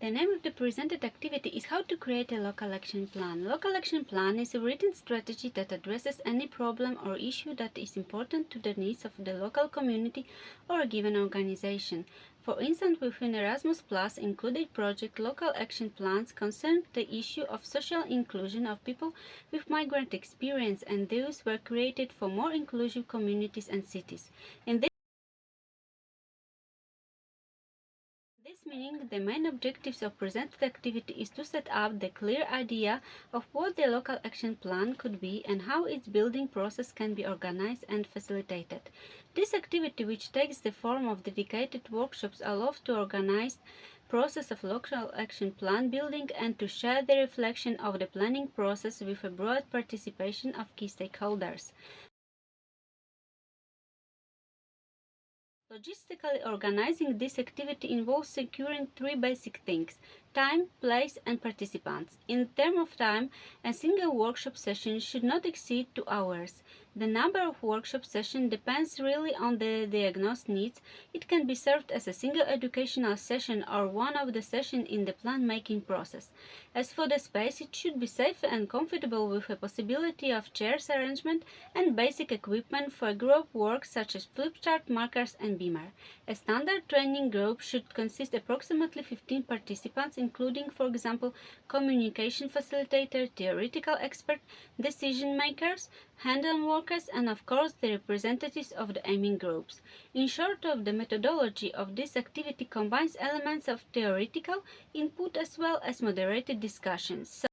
The name of the presented activity is how to create a local action plan. Local action plan is a written strategy that addresses any problem or issue that is important to the needs of the local community or a given organization. For instance, within Erasmus Plus included project, local action plans concern the issue of social inclusion of people with migrant experience, and those were created for more inclusive communities and cities. In this meaning, the main objectives of presented activity is to set up the clear idea of what the local action plan could be and how its building process can be organized and facilitated. This activity, which takes the form of dedicated workshops, allows to organize process of local action plan building and to share the reflection of the planning process with a broad participation of key stakeholders. Logistically organizing this activity involves securing three basic things: time, place, and participants. In terms of time, a single workshop session should not exceed 2 hours. The number of workshop sessions depends really on the diagnosed needs. It can be served as a single educational session or one of the sessions in the plan-making process. As for the space, it should be safe and comfortable with a possibility of chairs arrangement and basic equipment for group work such as flipchart, markers, and beamer. A standard training group should consist approximately 15 participants, including, for example, communication facilitator, theoretical expert, decision makers, hands-on workers, and of course the representatives of the aiming groups. In short, the methodology of this activity combines elements of theoretical input as well as moderated discussions.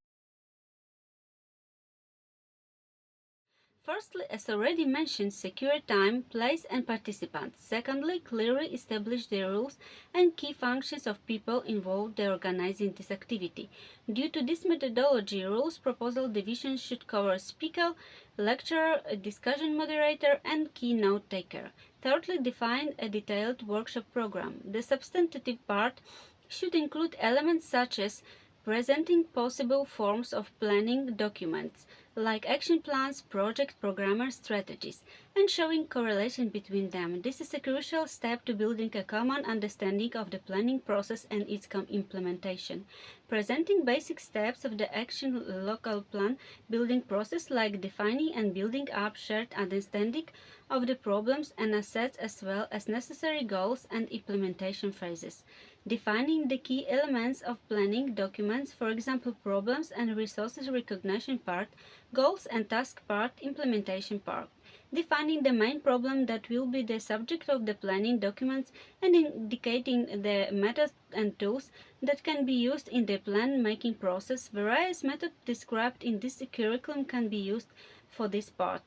Firstly, as already mentioned, secure time, place, and participants. Secondly, clearly establish the rules and key functions of people involved in organizing this activity. Due to this methodology, rules proposal division should cover speaker, lecturer, a discussion moderator, and keynote taker. Thirdly, define a detailed workshop program. The substantive part should include elements such as presenting possible forms of planning documents, like action plans, project programmer strategies, and showing correlation between them. This is a crucial step to building a common understanding of the planning process and its implementation. Presenting basic steps of the action local plan building process, like defining and building up shared understanding of the problems and assets, as well as necessary goals and implementation phases. Defining the key elements of planning documents, for example, problems and resources recognition part, goals and task part, implementation part. Defining the main problem that will be the subject of the planning documents and indicating the methods and tools that can be used in the plan making process. Various methods described in this curriculum can be used for this part.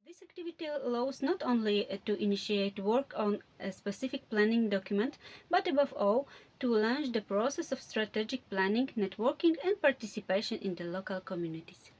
This activity allows not only to initiate work on a specific planning document, but above all, to launch the process of strategic planning, networking, and participation in the local communities.